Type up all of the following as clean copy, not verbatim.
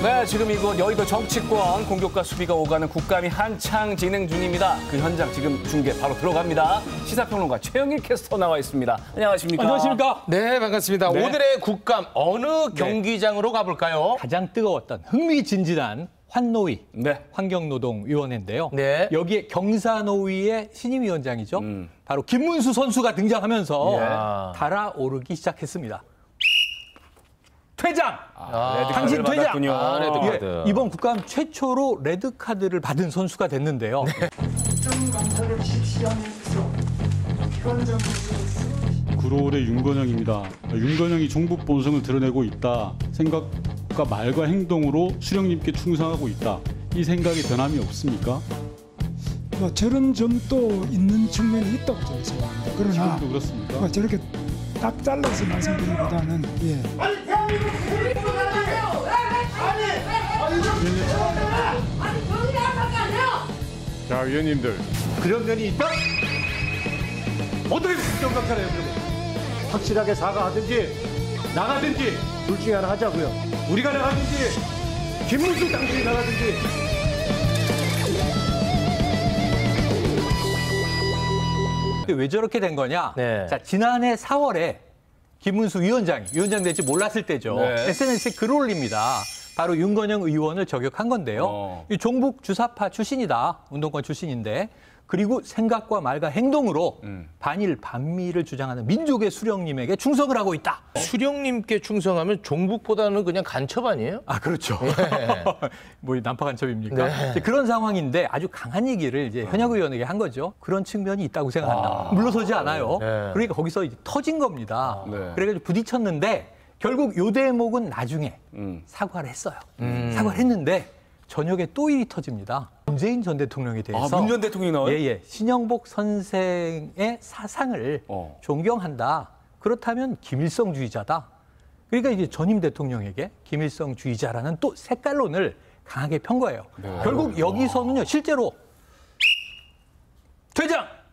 네, 지금 이곳 여의도 정치권 공격과 수비가 오가는 국감이 한창 진행 중입니다. 그 현장 지금 중계 바로 들어갑니다. 시사평론가 최영일 캐스터 나와 있습니다. 안녕하십니까? 안녕하십니까? 네, 반갑습니다. 네. 오늘의 국감 어느 경기장으로 가볼까요? 가장 뜨거웠던 흥미진진한 환노위 네. 환경노동위원회인데요. 네. 여기에 경사노위의 신임위원장이죠. 바로 김문수 선수가 등장하면서 달아오르기 시작했습니다. 퇴장! 당신 레드카드를 퇴장! 받았군요. 레드카드. 예, 이번 국감 최초로 레드카드를 받은 선수가 됐는데요. 구로울의 윤건영입니다. 윤건영이 종북 본성을 드러내고 있다. 생각과 말과 행동으로 수령님께 충성하고 있다. 이 생각에 변함이 없습니까? 저런 점도 있는 측면이 있다고 저는 생각합니다. 그러나 지금도 그렇습니까? 저렇게 딱 잘라서 말씀드리기보다는 아니 대한민국 국민의힘 나라예요. 아니 정리 안 하게 아니야. 자, 위원님들. 그런 면이 있다? 어떻게 생각하나요? 확실하게 사과하든지 나가든지 둘 중에 하나 하자고요. 우리가 나가든지 김문수 당신이 나가든지. 왜 저렇게 된 거냐? 네. 자, 지난해 4월에 김문수 위원장 될지 몰랐을 때죠. 네. SNS에 글을 올립니다. 바로 윤건영 의원을 저격한 건데요. 이 종북 주사파 출신이다. 운동권 출신인데. 그리고 생각과 말과 행동으로 반일, 반미를 주장하는 민족의 수령님에게 충성을 하고 있다. 수령님께 충성하면 종북보다는 그냥 간첩 아니에요? 아, 그렇죠. 뭐 난파 간첩입니까? 네. 이제 그런 상황인데 아주 강한 얘기를 이제 현역 의원에게 한 거죠. 그런 측면이 있다고 생각한다. 물러서지 않아요. 네. 그러니까 거기서 이제 터진 겁니다. 네. 그래가지고 부딪혔는데 결국 요 대목은 나중에 사과를 했어요. 사과를 했는데 저녁에 또 일이 터집니다. 문재인 전 대통령에 대해서 문 전 대통령이 나와요? 예, 신영복 선생의 사상을 존경한다. 그렇다면 김일성주의자다. 그러니까 이제 전임 대통령에게 김일성주의자라는 또 색깔론을 강하게 편 거예요. 결국 여기서는요, 실제로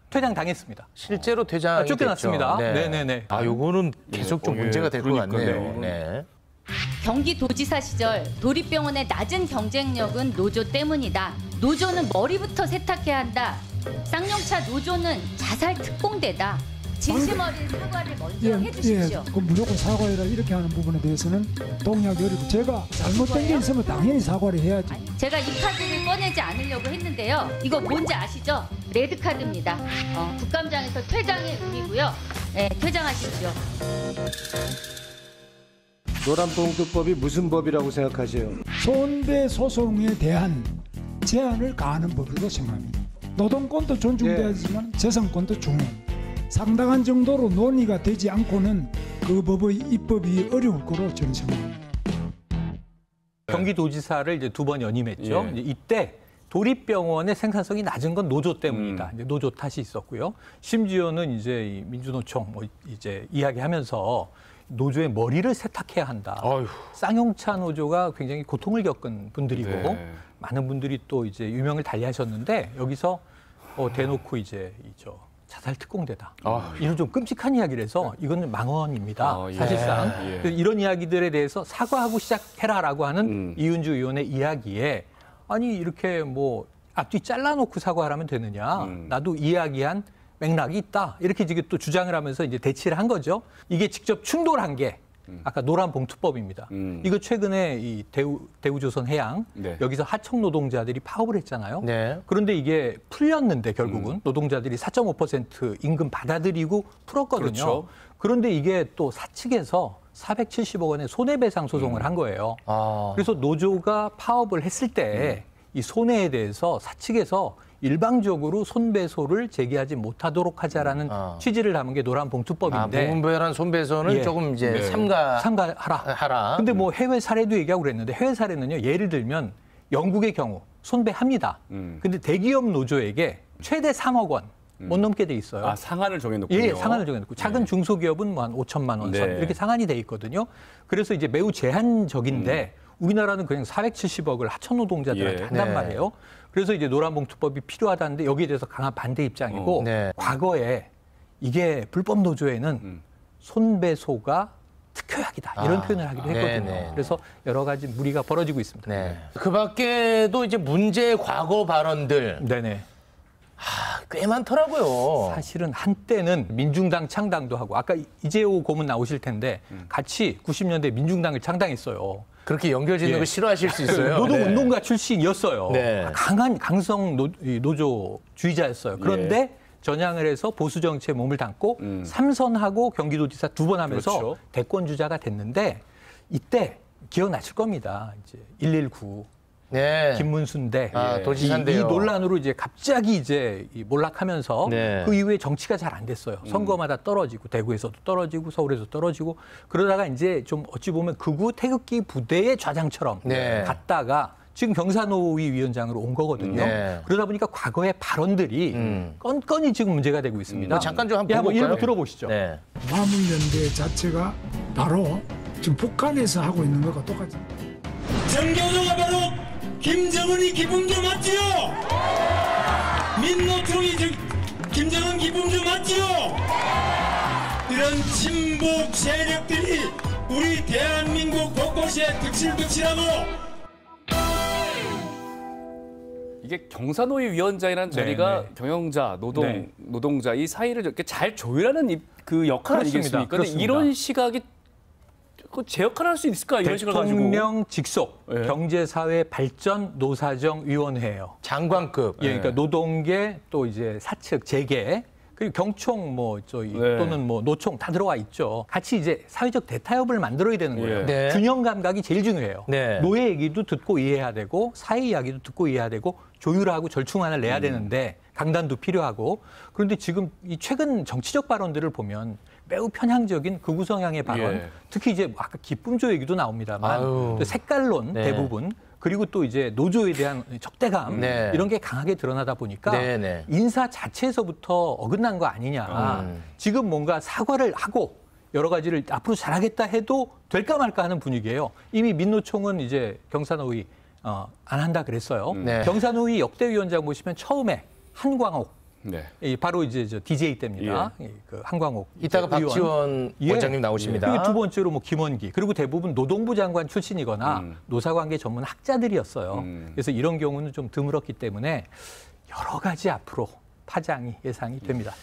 퇴장 당했습니다. 실제로 퇴장이 쫓겨났습니다. 됐죠. 네네네. 아, 요거는 계속 좀 문제가 될 것 같네요. 그러니까요. 네. 경기도지사 시절 도립병원의 낮은 경쟁력은 노조 때문이다. 노조는 머리부터 세탁해야 한다. 쌍용차 노조는 자살 특공대다. 진심 어린 사과를 먼저 해주십시오. 그 무조건 사과해라 이렇게 하는 부분에 대해서는 동의하기 어렵고 제가 잘못된 게 있으면 당연히 사과를 해야지. 제가 이 카드를 꺼내지 않으려고 했는데요. 이거 뭔지 아시죠? 레드카드입니다. 국감장에서 퇴장의 의미고요. 네, 퇴장하십시오. 노란봉투법이 무슨 법이라고 생각하세요? 손배 소송에 대한 제한을 가하는 법이라고 생각합니다. 노동권도 존중돼야지만 재산권도 중요합니다. 상당한 정도로 논의가 되지 않고는 그 법의 입법이 어려울 거로 저는 생각합니다. 경기도지사를 이제 2번 연임했죠. 예. 이제 이때 도립병원의 생산성이 낮은 건 노조 때문이다. 이제 노조 탓이 있었고요. 심지어는 이제 이 민주노총 이제 이야기하면서 노조의 머리를 세탁해야 한다. 어휴. 쌍용차 노조가 굉장히 고통을 겪은 분들이고 많은 분들이 또 이제 유명을 달리하셨는데 여기서 대놓고 이제 자살 특공대다. 이런 좀 끔찍한 이야기를 해서 이건 망언입니다. 사실상 그래서 이런 이야기들에 대해서 사과하고 시작해라라고 하는 이은주 의원의 이야기에 아니 이렇게 뭐 앞뒤 잘라놓고 사과하라면 되느냐. 나도 이야기한 맥락이 있다. 이렇게 지금 또 주장을 하면서 이제 대치를 한 거죠. 이게 직접 충돌한 게 아까 노란봉투법입니다. 이거 최근에 이 대우조선해양 여기서 하청 노동자들이 파업을 했잖아요. 네. 그런데 이게 풀렸는데 결국은 노동자들이 4.5% 임금 받아들이고 풀었거든요. 그렇죠. 그런데 이게 또 사측에서 470억 원의 손해배상 소송을 한 거예요. 그래서 노조가 파업을 했을 때 이 손해에 대해서 사측에서 일방적으로 손배소를 제기하지 못하도록 하자라는 취지를 담은 게 노란봉투법인데. 무분별한 손배소는 조금 이제 삼가하라. 근데 뭐 해외 사례도 얘기하고 그랬는데 해외 사례는요. 예를 들면 영국의 경우 손배합니다. 근데 대기업 노조에게 최대 3억 원 못 넘게 돼 있어요. 아, 상한을 정해놓고요. 예, 상한을 정해놓고 작은 중소기업은 뭐 한 5천만 원 선 이렇게 상한이 돼 있거든요. 그래서 이제 매우 제한적인데 우리나라는 그냥 470억을 하청 노동자들한테 한단 말이에요. 그래서 이제 노란봉투법이 필요하다는데 여기에 대해서 강한 반대 입장이고 과거에 이게 불법 노조에는 손배소가 특효약이다 이런 표현을 하기도 했거든요. 네네. 그래서 여러 가지 무리가 벌어지고 있습니다. 네. 그 밖에도 이제 문제의 과거 발언들 네네. 꽤 많더라고요. 사실은 한때는 민중당 창당도 하고 아까 이재호 고문 나오실 텐데 같이 90년대 민중당을 창당했어요. 그렇게 연결짓는 예. 거 싫어하실 수 있어요. 노동운동가 출신이었어요. 네. 강한 강성 노조주의자였어요. 그런데 전향을 해서 보수 정치에 몸을 담고 삼선하고 경기도지사 2번 하면서 그렇죠. 대권 주자가 됐는데 이때 기억나실 겁니다. 이제 119 네. 김문수인데 도지사인데요. 이 논란으로 이제 갑자기 이제 몰락하면서 네. 그 이후에 정치가 잘 안 됐어요. 선거마다 떨어지고 대구에서도 떨어지고 서울에서 떨어지고 그러다가 이제 좀 어찌 보면 극우 태극기 부대의 좌장처럼 네. 갔다가 지금 경사노위 위원장으로 온 거거든요. 네. 그러다 보니까 과거의 발언들이 건건이 지금 문제가 되고 있습니다. 잠깐 좀 한번 한번 볼까요? 일부 들어보시죠. 네. 화물연대 자체가 바로 지금 북한에서 하고 있는 것과 똑같아요. 정교조가 바로 김정은이 기품주 맞지요? 민노총이 김정은 기품주 맞지요? 이런 친북 세력들이 우리 대한민국 곳곳에 득실득실하고 이게 경사노위 위원장이라는 자리가 경영자, 노동자 이 사이를 이렇게 잘 조율하는 그 역할 아니겠습니까? 그런데 이런 시각이 제 역할을 할 수 있을까? 이런 식을 가지고. 대통령 직속 경제사회 발전 노사정위원회예요. 장관급. 예, 그러니까 노동계 또 이제 사측 재계 그리고 경총 또는 노총 다 들어와 있죠. 같이 이제 사회적 대타협을 만들어야 되는 거예요. 네. 균형 감각이 제일 중요해요. 네. 노예 얘기도 듣고 이해해야 되고 사회 이야기도 듣고 이해해야 되고 조율하고 절충안을 내야 되는데 강단도 필요하고 그런데 지금 이 최근 정치적 발언들을 보면 매우 편향적인 극우 성향의 발언, 특히 이제 아까 기쁨조 얘기도 나옵니다만 또 색깔론 대부분 그리고 또 이제 노조에 대한 적대감 이런 게 강하게 드러나다 보니까 인사 자체에서부터 어긋난 거 아니냐. 지금 뭔가 사과를 하고 여러 가지를 앞으로 잘하겠다 해도 될까 말까 하는 분위기예요. 이미 민노총은 이제 경사노위 안 한다 그랬어요. 경사노위 역대위원장 보시면 처음에 한광옥. 바로 이제 DJ 때입니다. 그 한광옥. 이따가 박지원 원장님 나오십니다. 그리고 두 번째로 뭐 김원기. 그리고 대부분 노동부 장관 출신이거나 노사관계 전문 학자들이었어요. 그래서 이런 경우는 좀 드물었기 때문에 여러 가지 앞으로 파장이 예상이 됩니다.